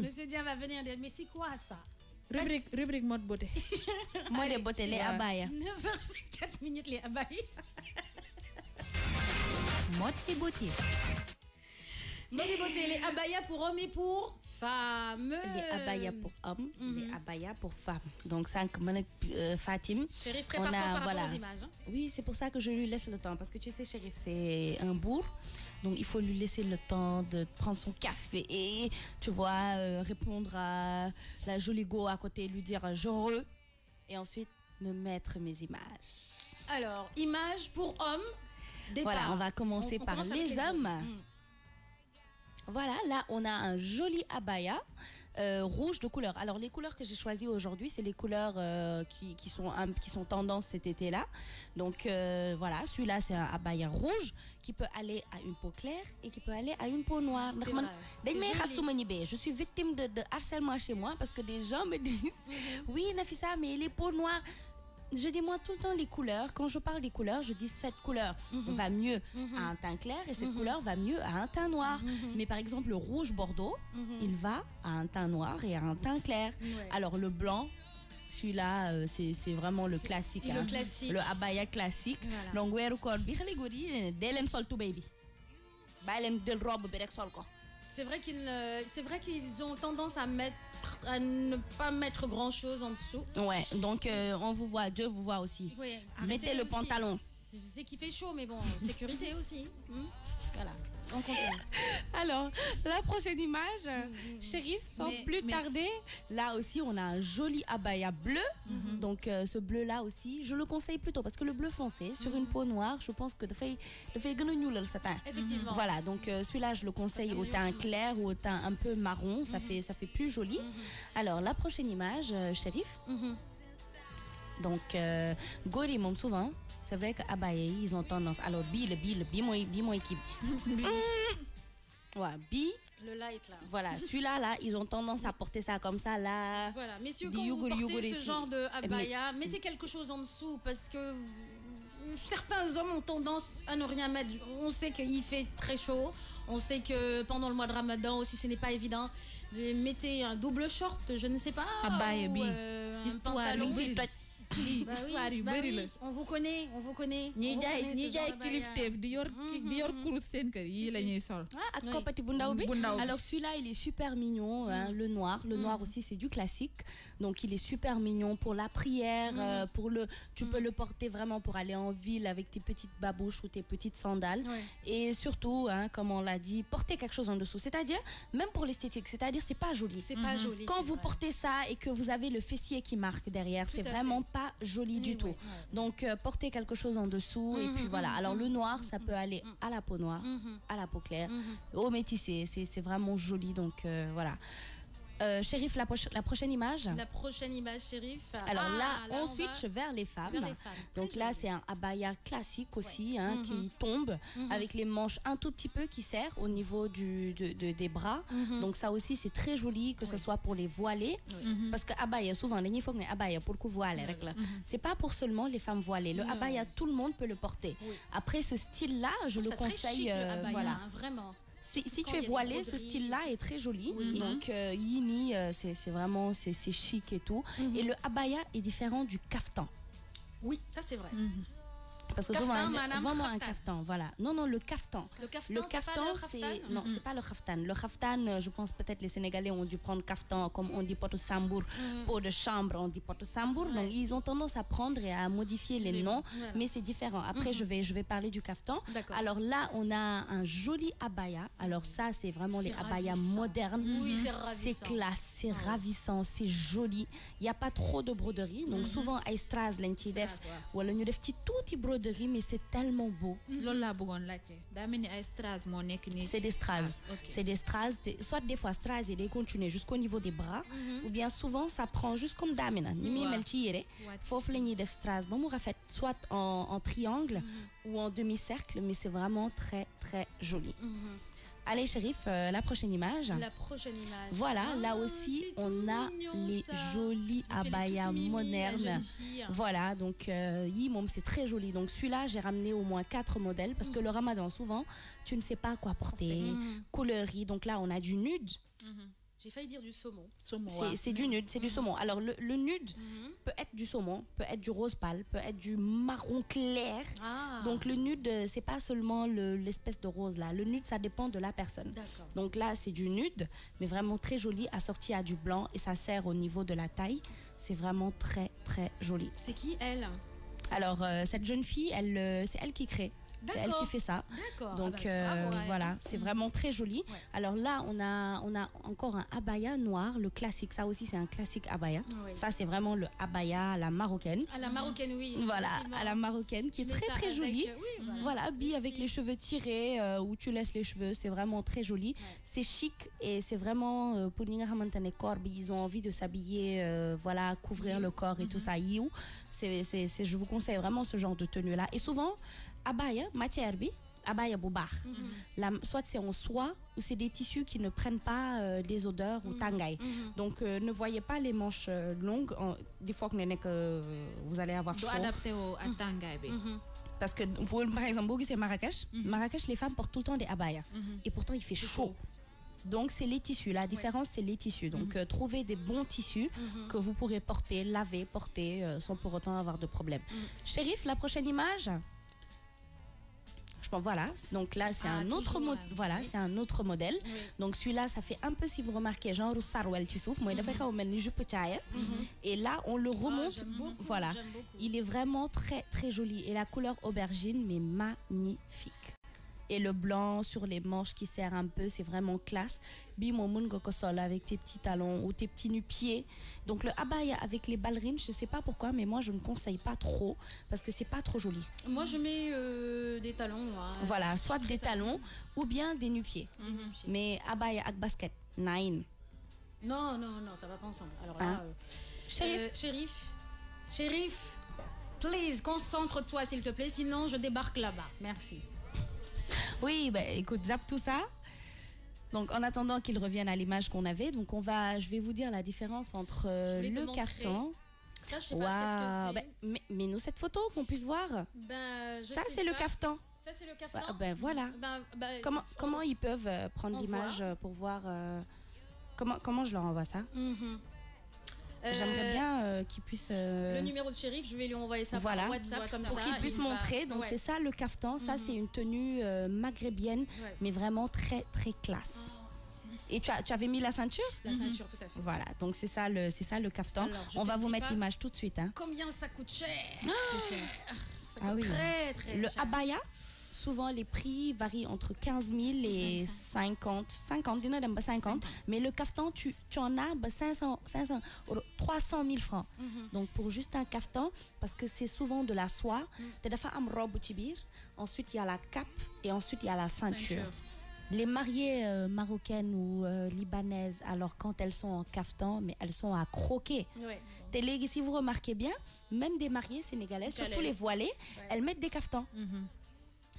Monsieur Dia va venir dire, mais c'est quoi ça? Rubrique mode beauté. Moi, les beautés, les abaya. 9h24 minutes, les abaya. Mode et beauté. Mode et beauté, les abaya pour hommes et pour femmes. Les abaya pour hommes, les abaya pour femmes. Donc, ça, Fatim. Chérif, prépare-toi par rapport aux images. Hein. Oui, c'est pour ça que je lui laisse le temps. Parce que tu sais, Chérif, c'est un bourg. Donc, il faut lui laisser le temps de prendre son café et, tu vois, répondre à la jolie go à côté, lui dire « genre » et ensuite me mettre mes images. Alors, images pour hommes. Départ. Voilà, on va commencer par les hommes. Voilà, là, on a un joli abaya rouge de couleur. Alors, les couleurs que j'ai choisies aujourd'hui, c'est les couleurs qui sont tendance cet été-là. Donc, voilà, celui-là, c'est un abaya rouge qui peut aller à une peau claire et qui peut aller à une peau noire. Je suis victime de harcèlement chez moi parce que des gens me disent « Oui, Nafissa, mais les peaux noires... » Je dis moi tout le temps les couleurs. Quand je parle des couleurs, je dis cette couleur va mieux à un teint clair et cette couleur va mieux à un teint noir. Mais par exemple, le rouge bordeaux, il va à un teint noir et à un teint clair. Ouais. Alors le blanc, celui-là, c'est vraiment le classique. Le classique. Le abaya classique. Donc, c'est vrai qu'ils ont tendance à ne pas mettre grand chose en dessous. Ouais, donc on vous voit, Dieu vous voit aussi. Oui, mettez le pantalon. Je sais qu'il fait chaud, mais bon, sécurité aussi. Voilà, on continue. Alors, la prochaine image, Chérif, sans plus tarder, là aussi on a un joli abaya bleu. Donc ce bleu-là aussi, je le conseille plutôt parce que le bleu foncé sur une peau noire, je pense que le satin. Effectivement. Voilà, donc celui-là je le conseille au teint clair ou au teint un peu marron, ça fait plus joli. Alors, la prochaine image, Chérif. Donc, Gori m'en souvent. C'est vrai qu'abaya, ils ont tendance. Alors, moi équipe. Ouais, le light là. Voilà, celui-là, là, ils ont tendance à porter ça comme ça, là. Voilà, messieurs, quand vous portez ce genre de abaya, mettez quelque chose en dessous parce que certains hommes ont tendance à ne rien mettre. On sait qu'il fait très chaud. On sait que pendant le mois de Ramadan aussi, ce n'est pas évident. Mettez un double short, je ne sais pas. Abaya, un pantalon. On vous connaît. Alors celui-là il est super mignon, hein, le noir aussi c'est du classique, donc il est super mignon pour la prière, tu peux le porter vraiment pour aller en ville avec tes petites babouches ou tes petites sandales, et surtout, hein, comme on l'a dit, porter quelque chose en dessous, c'est-à-dire même pour l'esthétique, c'est-à-dire c'est pas joli, quand vous portez ça et que vous avez le fessier qui marque derrière, c'est vraiment pas joli du tout. Donc portez quelque chose en dessous et puis voilà. Alors le noir, ça peut aller à la peau noire, à la peau claire, au métissé, c'est vraiment joli, donc voilà. Chérif, la prochaine image. La prochaine image, Chérif. Alors là, on switch vers les femmes. Donc là, c'est un abaya classique aussi, hein, qui tombe avec les manches un tout petit peu qui serrent au niveau des bras. Donc ça aussi, c'est très joli, que ce soit pour les voilées. Parce que abaya, souvent, les faut que abaya pour le coup voilé. C'est pas pour seulement les femmes voilées. Le abaya, tout le monde peut le porter. Après, ce style-là, je le conseille. Voilà. Vraiment. Si tu es voilé, ce style-là est très joli. Donc, yini, c'est vraiment c'est chic et tout. Et le abaya est différent du kaftan. Oui, ça c'est vrai. Parce que vraiment un kaftan, voilà. Non, le kaftan. Le kaftan, c'est non, c'est pas le kaftan. Le kaftan, je pense peut-être les Sénégalais ont dû prendre kaftan comme on dit poto sambour, peau de chambre, on dit poto sambour. Donc ils ont tendance à prendre et à modifier les noms, mais c'est différent. Après je vais parler du kaftan. Alors là, on a un joli abaya. Alors ça, c'est vraiment les abayas modernes. Oui, c'est ravissant. C'est classe, c'est ravissant, c'est joli. Il y a pas trop de broderie. Donc souvent ay strass lañ ci def wala ñu def ci touti broderie, mais c'est tellement beau. C'est des strass. C'est des strass. Soit des fois strass et des continuer jusqu'au niveau des bras, ou bien souvent ça prend juste comme damina. Soit en triangle ou en demi-cercle, mais c'est vraiment très très joli. Allez, Chérif, la prochaine image. La prochaine image. Voilà, là aussi, on a les jolis abayas modernes. Voilà, donc, c'est très joli. Donc, celui-là, j'ai ramené au moins 4 modèles parce que le ramadan, souvent, tu ne sais pas quoi porter. Couleurie. Donc là, on a du nude. J'ai failli dire du saumon. C'est du nude, c'est du saumon. Alors le nude peut être du saumon, peut être du rose pâle, peut être du marron clair. Donc le nude, c'est pas seulement l'espèce de rose là. Le nude, ça dépend de la personne. Donc là, c'est du nude, mais vraiment très joli, assorti à du blanc et ça sert au niveau de la taille. C'est vraiment très très joli. C'est qui elle? Alors cette jeune fille, c'est elle qui crée. C'est elle qui fait ça. Donc voilà, c'est vraiment très joli. Ouais. Alors là, on a encore un abaya noir, le classique. Ça aussi, c'est un classique abaya. Oui. Ça, c'est vraiment le abaya à la marocaine. À la marocaine, oui. Voilà, à la marocaine, qui est très très jolie. Oui, voilà, habillé avec les cheveux tirés, où tu laisses les cheveux. C'est vraiment très joli. Ouais. C'est chic et c'est vraiment pour les ils ont envie de s'habiller, voilà, couvrir le corps et tout ça. Je vous conseille vraiment ce genre de tenue-là. Et souvent, abaya, matière bi, abaya boubar. Soit c'est en soie ou c'est des tissus qui ne prennent pas les odeurs ou tangay. Donc ne voyez pas les manches longues. Des fois que vous allez avoir chaud. Adapté au tangay. Parce que par exemple, c'est Marrakech. Marrakech, les femmes portent tout le temps des abayas. Et pourtant, il fait chaud. Donc c'est les tissus, la différence c'est les tissus. Donc trouvez des bons tissus que vous pourrez porter, laver, porter sans pour autant avoir de problème. Chérif, la prochaine image. Je pense voilà, donc là c'est un autre voilà, c'est un autre modèle. Donc celui-là ça fait un peu, si vous remarquez, genre sarwel tu souffles, moi il a fait et là on le remonte, voilà. Il est vraiment très très joli et la couleur aubergine mais magnifique. Et le blanc sur les manches qui sert un peu, c'est vraiment classe. Bimoun gokosol avec tes petits talons ou tes petits nu-pieds. Donc le abaya avec les ballerines, je sais pas pourquoi, mais moi je ne conseille pas trop parce que c'est pas trop joli. Moi je mets des talons. Voilà, soit des talons ou bien des nu-pieds. Mais abaya avec basket, nine. Non, ça va pas ensemble. Alors là, Chérif, please, concentre-toi s'il te plaît, sinon je débarque là-bas. Merci. Oui, bah, écoute, zappe tout ça. Donc, en attendant qu'il revienne à l'image qu'on avait, donc je vais vous dire la différence entre le carton. Ça, je sais pas bah, mais nous cette photo qu'on puisse voir. Ça, c'est le caftan. Ça, c'est le caftan. Ben voilà. Comment ils peuvent prendre l'image pour voir comment je leur envoie ça? J'aimerais bien qu'il puisse... Le numéro de Chérif, je vais lui envoyer ça par WhatsApp comme pour qu'il puisse montrer. Donc c'est ça le caftan. Ça c'est une tenue maghrébienne, mais vraiment très très classe. Et tu avais mis la ceinture? La ceinture, tout à fait. Voilà, donc c'est ça le caftan. Alors, on va vous mettre l'image tout de suite. Hein. Combien ça coûte cher? C'est cher. Ça coûte très très cher. Le abaya, souvent les prix varient entre 15 000 et 50, mais le caftan, tu en as 500 euros, 300 000 francs. Donc pour juste un caftan, parce que c'est souvent de la soie, ensuite il y a la cape et ensuite il y a la ceinture. Les mariées marocaines ou libanaises, alors quand elles sont en caftan, mais elles sont à croquer. Si vous remarquez bien, même des mariées sénégalaises, surtout les voilées, elles mettent des caftans.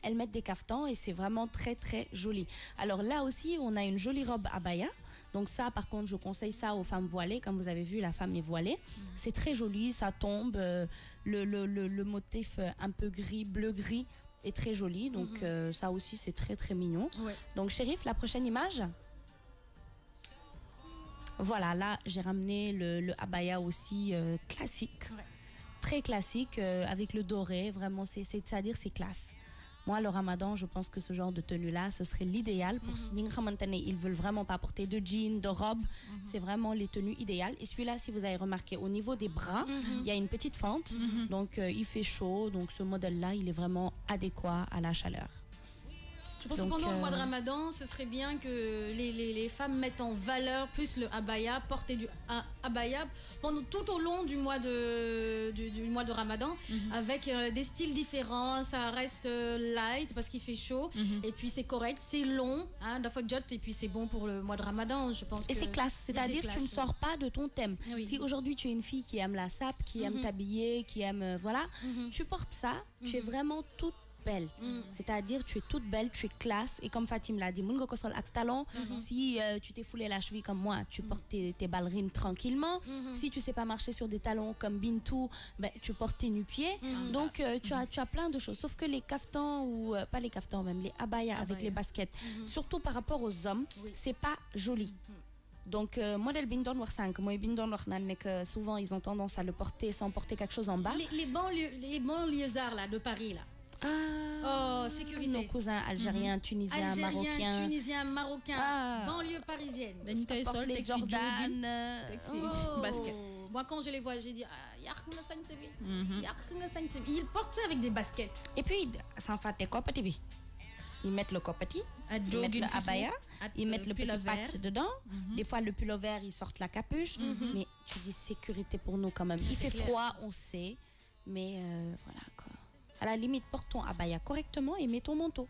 Elles mettent des caftans et c'est vraiment très très joli. Alors là aussi, on a une jolie robe abaya. Donc ça, par contre, je conseille ça aux femmes voilées. Comme vous avez vu, la femme est voilée. C'est très joli, ça tombe. Le motif un peu gris, bleu-gris est très joli. Donc ça aussi, c'est très très mignon. Donc Chérif, la prochaine image. Voilà, là, j'ai ramené le abaya aussi classique. Très classique, avec le doré. Vraiment, c'est-à-dire c'est classe. Moi, le ramadan, je pense que ce genre de tenue-là, ce serait l'idéal pour ceux qui ils veulent vraiment pas porter de jeans, de robes. C'est vraiment les tenues idéales. Et celui-là, si vous avez remarqué, au niveau des bras, il y a une petite fente. Donc, il fait chaud. Donc, ce modèle-là, il est vraiment adéquat à la chaleur. Je pense que pendant le mois de Ramadan, ce serait bien que les femmes mettent en valeur plus le abaya, porter du abaya tout au long du mois de Ramadan, avec des styles différents. Ça reste light parce qu'il fait chaud, et puis c'est correct, c'est long, hein, et puis c'est bon pour le mois de Ramadan, je pense. Et c'est classe, c'est-à-dire que tu ne sors pas de ton thème. Si aujourd'hui tu es une fille qui aime la sape, qui aime t'habiller, qui aime, voilà, tu portes ça, tu es vraiment toute belle. C'est-à-dire tu es toute belle, tu es classe, et comme Fatim l'a dit, talon. Si tu t'es foulé la cheville comme moi, tu portes tes ballerines tranquillement. Si tu sais pas marcher sur des talons comme Bintou, ben, tu portes tes nu-pieds. Donc tu as plein de choses, sauf que les caftans, ou pas les caftans même, les abayas avec les baskets, surtout par rapport aux hommes, c'est pas joli. Donc, modèle Bindon Noir 5, moi, Bindon Noir, souvent, ils ont tendance à le porter sans porter quelque chose en bas. Les banlieusards là, de Paris, là. Ah, oh, sécurité. Nos cousins algériens, tunisiens, marocains, banlieue parisienne. Ils portent les Jordan, basket. Moi, quand je les vois, j'ai dit, ils portent ça avec des baskets. Et puis, sans faire des copati. Ils mettent le copati, ils mettent le abaya, ils mettent le petit patch dedans. Des fois, le pull vert, ils sortent la capuche. Mais tu dis sécurité pour nous quand même. Il fait froid, on sait. Mais voilà quoi. À la limite, porte ton abaya correctement et mets ton manteau.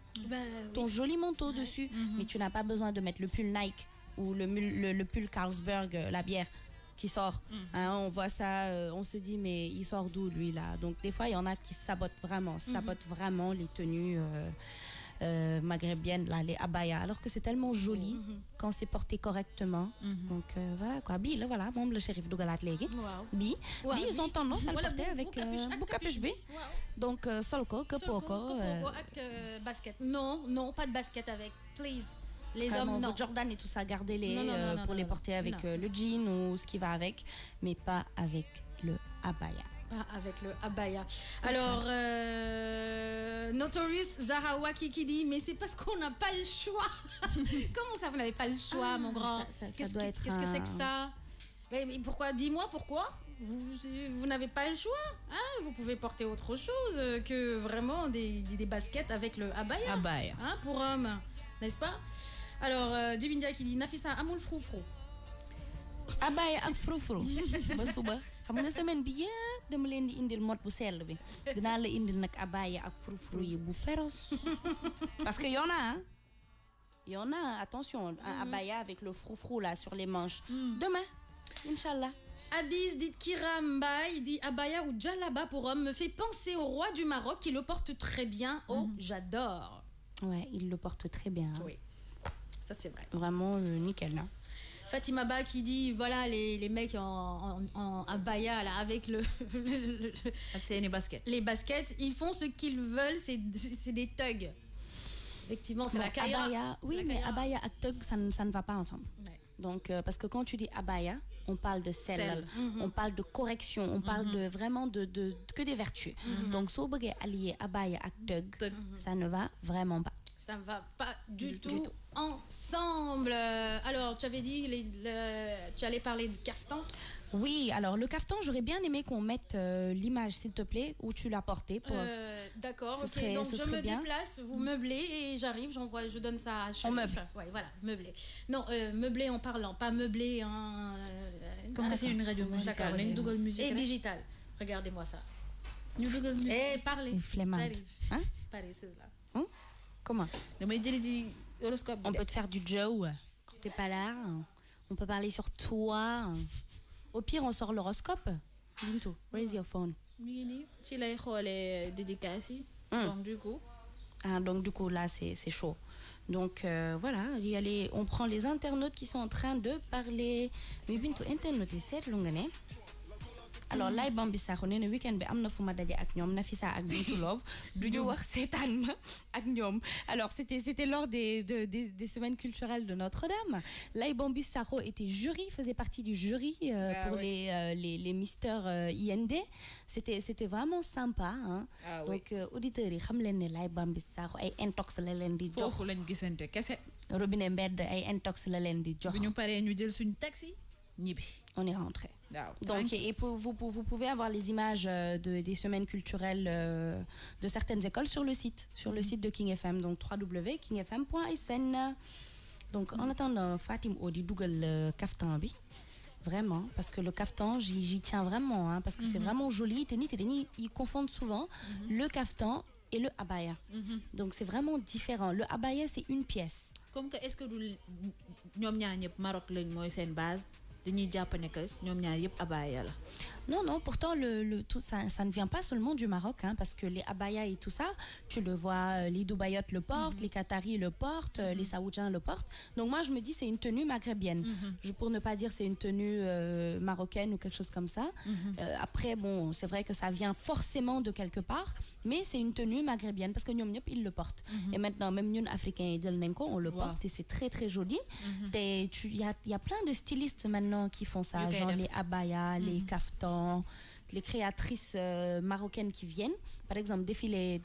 Ton joli manteau dessus. Mais tu n'as pas besoin de mettre le pull Nike ou le pull Carlsberg, la bière qui sort. Hein, on voit ça, on se dit, mais il sort d'où lui là? Donc des fois, il y en a qui sabotent vraiment les tenues maghrébien là, les abaya, alors que c'est tellement joli quand c'est porté correctement. Donc voilà quoi. Bi là voilà, moom le shérif dougalat légui. Bi ils ont tendance à le porter avec boucapuche bi. Donc solko kopoko avec basket. Non, pas de basket avec, please. Les hommes, non. Jordan et tout ça, gardez-les pour les porter avec le jean ou ce qui va avec, mais pas avec le abaya. Pas avec le abaya. Alors, Notorious Zahawaki qui dit, mais c'est parce qu'on n'a pas le choix. Comment ça, vous n'avez pas le choix, mon grand? Qu'est-ce que c'est que ça? Mais pourquoi? Dis-moi pourquoi. Vous n'avez pas le choix. Hein? Vous pouvez porter autre chose que vraiment des baskets avec le abaya. Hein, pour hommes, n'est-ce pas? Alors, Dibindia qui dit, Nafisa amul froufrou. Abaya ak froufrou. Ba suba. Xam nga semaine bi yépp dama leen di indil mode bu sell bi dinaa la indil nag abaya ak frou-frou yi bu féroce parce que y en a attention un abaya avec le frou-frou là sur les manches demain Inch'Allah. Abiz dit Kira Mbaye dit abaya ou djallaba pour homme me fait penser au roi du Maroc qui le porte très bien. Oh j'adore. Ouais, il le porte très bien. Oui, ça c'est vrai. Vraiment nickel là. Fatima Ba qui dit voilà les mecs en abaya là avec les baskets, ils font ce qu'ils veulent, c'est des thugs. Effectivement, c'est la caïra. Abaya, oui, mais abaya et thug ça ne va pas ensemble. Ouais. Donc parce que quand tu dis abaya, on parle de sel. On parle de correction, on parle de vraiment de que des vertus. Donc si vous allier abaya et thug, ça ne va vraiment pas. Ça ne va pas du tout ensemble. Alors, tu avais dit, tu allais parler du caftan. Oui, alors le caftan, j'aurais bien aimé qu'on mette l'image, s'il te plaît, où tu l'as porté. D'accord, ok. Donc je me déplace, vous meublez et j'arrive, je donne ça à Chérif. On meuble. Oui, voilà, meublé. Non, meublé en parlant, pas meublé en... Comme c'est une radio musicale, une Google Music. Et digital. Regardez-moi ça. Une Google Music. Et parlez. C'est flemmante. Hein? Parlez, c'est là. Hein? Comment? On peut te faire du Joe quand t'es pas là. On peut parler sur toi. Au pire, on sort l'horoscope. Bintou, where is your phone? Donc du coup, là, c'est chaud. Donc voilà, on prend les internautes qui sont en train de parler. Mais Bintou, internaute, c'est long. Alors là Bambi Sakho nee na week-end bi amna fuma dajé ak ñom Nafisa ak Bintou Love duñu wax sétane ma ak ñom. Alors c'était lors des semaines culturelles de Notre-Dame. Là Bambi Sakho était jury, faisait partie du jury pour les Mister IND. C'était vraiment sympa hein. Donc auditeurs yi xam leen né Lay Bambi Sakho ay intox la leen di jox. Fofu lañu gisante kessé. Robinet mbedd ay intox la leen di jox. Bu ñu paré ñu jël suñu taxi. On est rentré. Donc, et vous pouvez avoir les images des semaines culturelles de certaines écoles sur le site de King FM, donc www.kingfm.sn. Donc, en attendant, Fatim Odi Dougal Kaftan bi, vraiment, parce que le kaftan, j'y tiens vraiment, hein, parce que c'est vraiment joli. Ils confondent souvent le kaftan et le abaya. Donc, c'est vraiment différent. Le abaya, c'est une pièce. Comme que, est-ce que nous, Maroc, c'est une base? Dañuy japp né que ñom ñaar yépp abaya la. Non, non, pourtant, tout ça ne vient pas seulement du Maroc, hein, parce que les abayas et tout ça, tu le vois, les Dubaïotes le portent, les Qataris le portent, les Saoudiens le portent. Donc moi, je me dis, c'est une tenue maghrébienne. Pour ne pas dire c'est une tenue marocaine ou quelque chose comme ça. Après, bon, c'est vrai que ça vient forcément de quelque part, mais c'est une tenue maghrébienne, parce que nous, ils le portent. Et maintenant, même nous, Africains, on le porte, et c'est très, très joli. Il y a plein de stylistes maintenant qui font ça, genre les abayas, les kaftans, les créatrices marocaines qui viennent. Par exemple,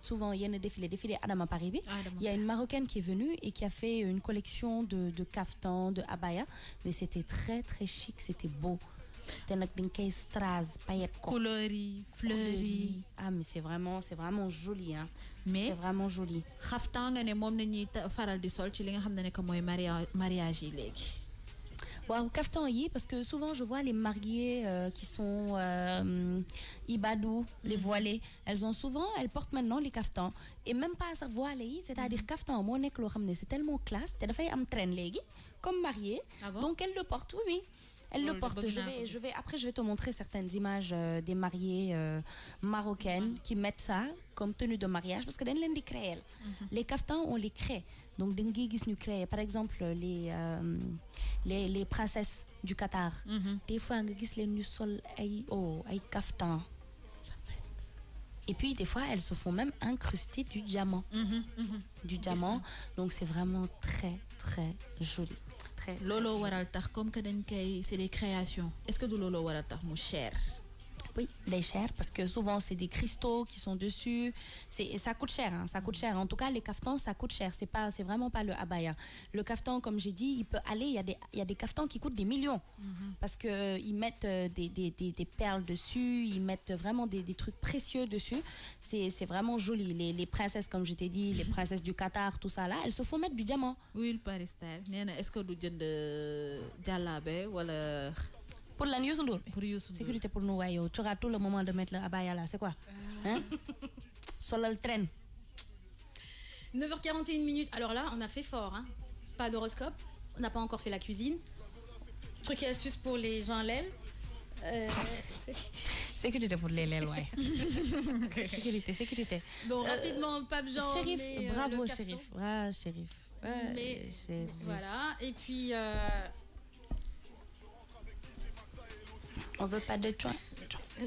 souvent il y a un défilé Adama Paribi. Il y a une Marocaine qui est venue et qui a fait une collection de kaftans, de abayas, mais c'était très très chic, c'était beau. Colori, fleuri. Ah, mais c'est vraiment joli, hein. Mais c'est vraiment joli. Kaftan nga ne mom nañuy faral di sol ci li nga xam ne que mooy mariage yi léegi. Wow, kaftan yi, parce que souvent je vois les mariées qui sont ibadou, les voilées, elles portent maintenant les kaftans. Et même pas à voilées, c'est-à-dire kaftan, c'est tellement classe, traîne comme mariée, donc elles le portent, oui. Elle le porte. Après, je vais te montrer certaines images des mariées marocaines qui mettent ça comme tenue de mariage parce que dañ leen di créer. Les kaftans, on les crée. Donc, dañ gis ñu créer. Par exemple, les princesses du Qatar. Des fois, nga gis leen ñu sol ay kaftans. Et puis, des fois, elles se font même incruster du diamant. Du diamant. Donc, c'est vraiment très, très joli. Lolo waral tax comme que c'est des créations. Est-ce que du lolo waral tax mu cher? Oui, les chers, parce que souvent c'est des cristaux qui sont dessus. Et ça coûte cher, hein, ça coûte cher. En tout cas, les kaftans, ça coûte cher. C'est vraiment pas le abaya. Le kaftan, comme j'ai dit, il peut aller. Il y a des kaftans qui coûtent des millions. Parce qu'ils mettent des perles dessus, ils mettent vraiment des trucs précieux dessus. C'est vraiment joli. Les princesses, comme je t'ai dit, les princesses du Qatar, tout ça là, elles se font mettre du diamant. Oui, le Paris style. Est-ce que du jënd jàllaabe wala pour la Youssou Ndour. Pour Youssou Ndour. Sécurité pour nous, ouais. Tu auras tout le moment de mettre le abaya là. C'est quoi hein? Sur le train. 9h41 minutes. Alors là, on a fait fort. Hein? Pas d'horoscope. On n'a pas encore fait la cuisine. Truc et astuce pour les gens à l'aile. Sécurité pour les lèvres, ouais. Sécurité. Bon, rapidement, Pape Jean. Shérif, mais, bravo, Shérif. Ah, Shérif. Mais, voilà. Et puis... on veut pas de toi.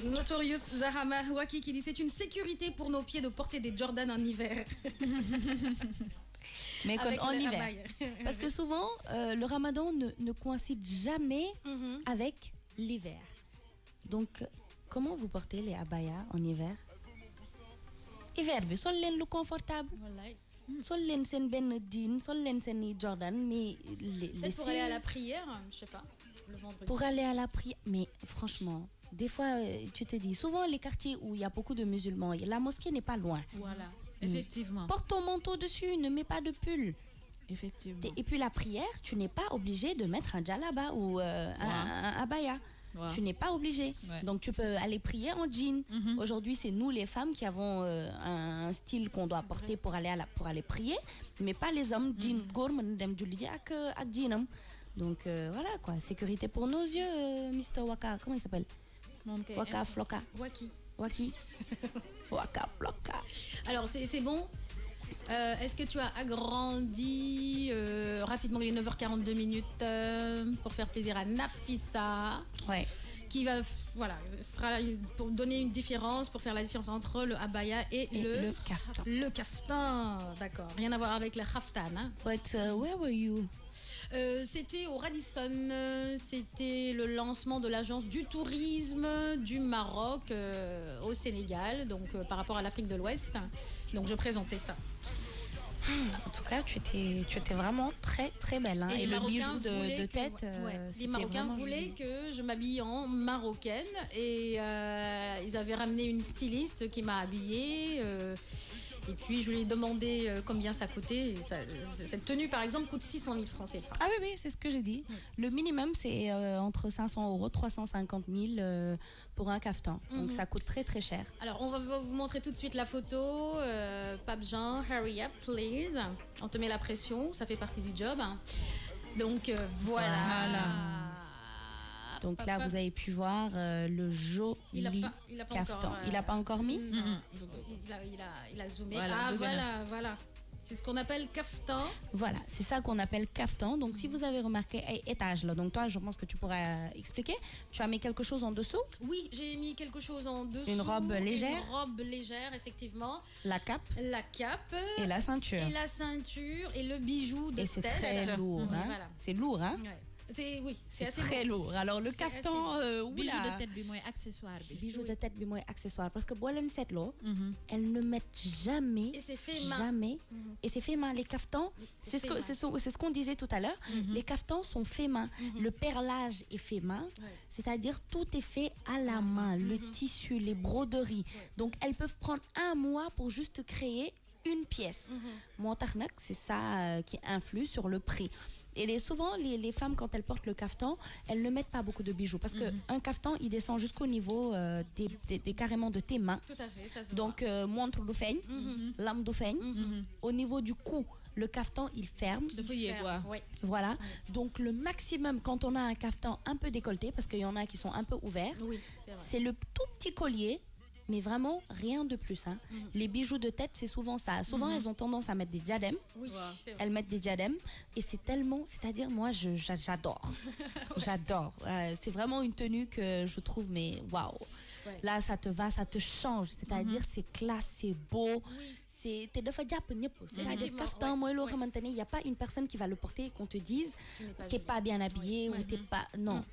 Notorious Zahama Waki qui dit c'est une sécurité pour nos pieds de porter des Jordan en hiver. Mais en hiver. Parce que souvent, le ramadan ne coïncide jamais avec l'hiver. Donc, comment vous portez les abayas en hiver? Hiver, sol len lu confortable. Sol len sen ben jean, sol len sen Jordan, mais pour aller à la prière, je sais pas. Le vendredi. Pour aller à la prière, mais franchement, des fois, tu te dis, souvent les quartiers où il y a beaucoup de musulmans, la mosquée n'est pas loin. Voilà, effectivement. Porte ton manteau dessus, ne mets pas de pull. Effectivement. Et puis la prière, tu n'es pas obligé de mettre un djellaba ou un abaya. Wow. Tu n'es pas obligé. Ouais. Donc tu peux aller prier en jean. Aujourd'hui, c'est nous les femmes qui avons un style qu'on doit porter pour aller prier, mais pas les hommes. Jean, ak jeanam. Donc voilà quoi, sécurité pour nos yeux, Mr. Waka, comment il s'appelle? Waka Floka. Waki. Waka Floka. Alors c'est bon. Est-ce que tu as agrandi rapidement les 9h42 minutes pour faire plaisir à Nafissa? Ouais. Qui va, voilà, sera là pour donner une différence, pour faire la différence entre le abaya et le kaftan. Le kaftan, d'accord. Rien à voir avec le khaftan. Hein? But where were you? C'était au Radisson, c'était le lancement de l'agence du tourisme du Maroc au Sénégal, donc par rapport à l'Afrique de l'Ouest. Donc je présentais ça. En tout cas, tu étais vraiment très très belle. Hein? Et le bijou de tête. Les Marocains voulaient que je m'habille en marocaine et ils avaient ramené une styliste qui m'a habillée. Et puis je lui ai demandé combien ça coûtait. Cette tenue par exemple coûte 600 000 francs CFA. Ah oui, c'est ce que j'ai dit. Le minimum c'est entre 500 €, 350 000 pour un kaftan. Donc ça coûte très très cher. Alors on va vous montrer tout de suite la photo. Pape Jean, hurry up please. On te met la pression, ça fait partie du job. Donc voilà. Donc là, vous avez pu voir le joli caftan. Il n'a pas encore mis? Il a zoomé. Voilà, voilà. C'est ce qu'on appelle caftan. Voilà, c'est ça qu'on appelle caftan. Donc, si vous avez remarqué, étage là. Donc, toi, je pense que tu pourrais expliquer. Tu as mis quelque chose en dessous? Oui, j'ai mis quelque chose en dessous. Une robe légère? Une robe légère, effectivement. La cape? La cape. Et la ceinture. Et la ceinture et le bijou de tête. Et c'est très lourd. Hein? Voilà. C'est lourd, hein? Ouais. C'est assez très lourd. Alors le caftan, bijou de tête bi mooy accessoire bi. Bijou de tête bi mooy accessoire parce que boo leen seetloo, elles ne mettent jamais. Et c'est fait main. Jamais. Et c'est fait main. Les caftans, c'est ce qu'on disait tout à l'heure. Les caftans sont faits main. Le perlage est fait main, c'est-à-dire tout est fait à la main. Le tissu, les broderies. Donc elles peuvent prendre un mois pour juste créer une pièce. Moo tax nag c'est ça qui influe sur le prix. Et souvent, les femmes, quand elles portent le caftan, elles ne mettent pas beaucoup de bijoux. Parce qu'un caftan, il descend jusqu'au niveau carrément de tes mains. Tout à fait, ça se Donc, montre du feigne, lame du feigne. Au niveau du cou, le caftan, il ferme. Oui. Voilà. Donc, le maximum, quand on a un caftan un peu décolleté, parce qu'il y en a qui sont un peu ouverts, c'est le tout petit collier. Mais vraiment, rien de plus. Hein. Les bijoux de tête, c'est souvent ça. Souvent, elles ont tendance à mettre des diadèmes. Oui, elles mettent des diadèmes. Et c'est tellement... C'est-à-dire, moi, j'adore. J'adore. C'est vraiment une tenue que je trouve, mais waouh. Là, ça te va, ça te change. C'est-à-dire, c'est classe, c'est beau. C'est dafa japp ñep, c'est-à-dire caftan mooy loo xamante ne y a pas une personne qui va le porter et qu'on te dise t'es pas bien habillé ou t'es pas non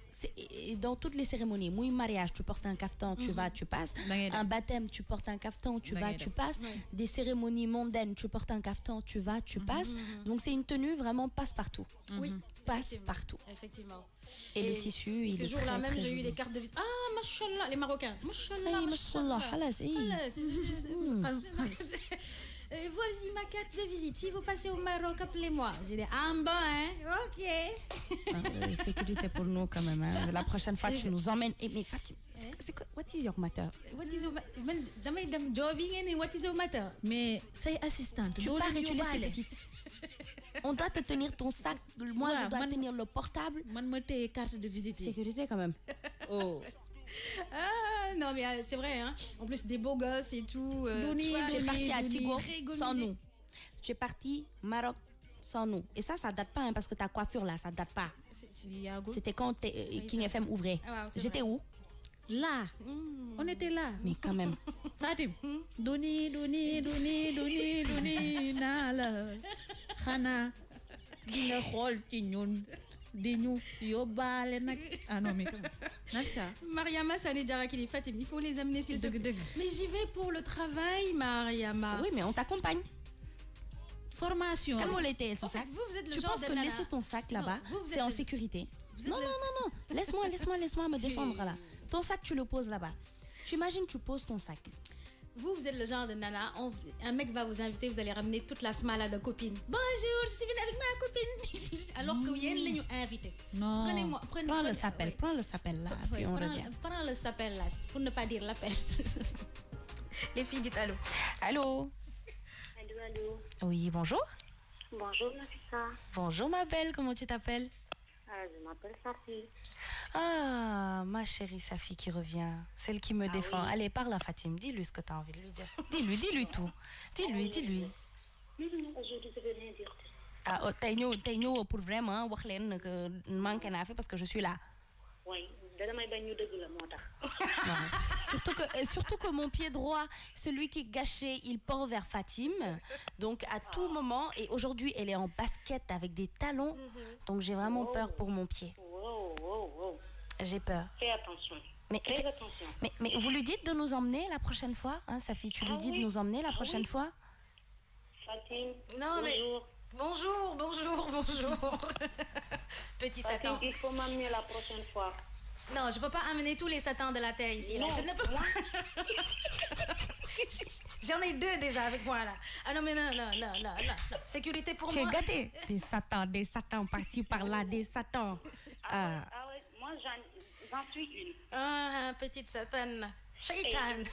dans toutes les cérémonies muy mariage tu portes un caftan tu vas tu passes, un baptême tu portes un caftan tu vas tu passes, des cérémonies mondaines tu portes un caftan tu vas tu passes, donc c'est une tenue vraiment passe-partout. Oui, passe partout. Effectivement. Et le tissu, ce jour-là même, j'ai eu des cartes de visite. Ah, mashallah, les Marocains. Mashallah, mashallah, halas, voici ma carte de visite. Si vous passez au Maroc, appelez-moi. J'ai dit, ah bon, hein? Ok. Sécurité pour nous quand même. Hein. La prochaine fois, tu nous emmènes. Mais Fatim, c'est quoi? What is your matter? What is your jobbing? What is your matter? Mais c'est assistante. Tu pars et tu laisses tes petites. On doit te tenir ton sac. Moi, je dois tenir le portable. Man me tes carte de visite. Sécurité quand même. Oh. Ah non mais c'est vrai hein. En plus des beaux gosses et tout. Tu es parti à Tigo sans nous. Tu es parti Maroc sans nous. Et ça date pas hein, parce que ta coiffure là, ça date pas. C'était quand King FM ouvrait. J'étais où? Là. On était là. Mais quand même. Fatim. Doni nala. Khana. Di nga xol ci ñun. Di ñu yóbbaale nag. Ah non mais comment ça? Mariama Sanedjara qui dit Fatim, il faut les amener s'il te plaît. Mais j'y vais pour le travail, Mariama. Oui, mais on t'accompagne. Formation. Comment l'était ce sac? Vous êtes le tu genre penses de que laisser ton sac là-bas, c'est en sécurité? Non. Laisse-moi me défendre là. Ton sac, tu le poses là-bas. Tu imagines, tu poses ton sac. Vous êtes le genre de nana, un mec va vous inviter, vous allez ramener toute la smala de copine. Bonjour, je suis venue avec ma copine. Alors que vous allez nous inviter. Non. Prends le sapel là. Puis on revient. Prends le sapel là, pour ne pas dire l'appel. Les filles, dites allô. Allô. Allô. Oui, bonjour. Bonjour, Nafissa. Bonjour, ma belle, comment tu t'appelles? Je m'appelle Safi. Ah, ma chérie Safi qui revient. Celle qui me défend. Oui. Allez, parle à Fatim. Dis-lui ce que tu as envie de lui dire. Dis-lui tout. Dis-lui. Je ne devais rien dire. Ah, t'as pour vraiment wax len que manqué na fait parce que je suis là. Oui, damay bañ ñu deug la motax. Surtout que mon pied droit, celui qui est gâché, il pend vers Fatim. Donc à tout moment, et aujourd'hui elle est en basket avec des talons. Donc j'ai vraiment peur pour mon pied. Wow. J'ai peur. Fais attention. Fais attention. Mais vous lui dites de nous emmener la prochaine fois, hein, Safi, tu lui dis de nous emmener la prochaine fois? Fatim, non, bonjour. Bonjour. Petit Fatim, Satan. il faut m'amener la prochaine fois. Non, je ne peux pas amener tous les satans de la terre ici. Là. Je ne peux pas. J'en ai 2 déjà avec moi là. Ah non, mais non. Sécurité pour moi. Tu es gâté. Des satans par-ci, par-là, des satans. Ah ouais, moi j'en suis une. Ah, petite satane. Shaitan.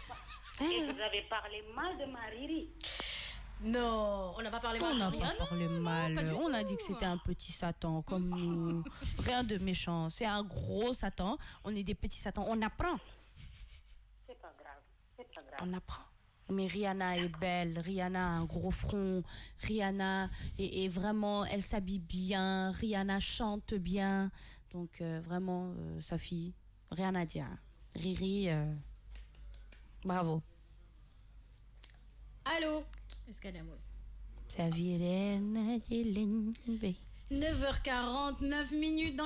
Et vous avez parlé mal de ma Riri. Non, on n'a pas parlé mal. On n'a Rihanna, pas parlé non, mal. pas du On a tout. dit que c'était un petit Satan comme nous. Rien de méchant. C'est un gros Satan. On est des petits Satans. On apprend. C'est pas grave. C'est pas grave. On apprend. Mais Rihanna est belle, Rihanna a un gros front, Rihanna est vraiment, elle s'habille bien, Rihanna chante bien. Donc vraiment, sa fille, rien à dire. Riri, bravo. Allô? Est-ce qu'elle est amoureuse? Sa vie est 9h49 minutes dans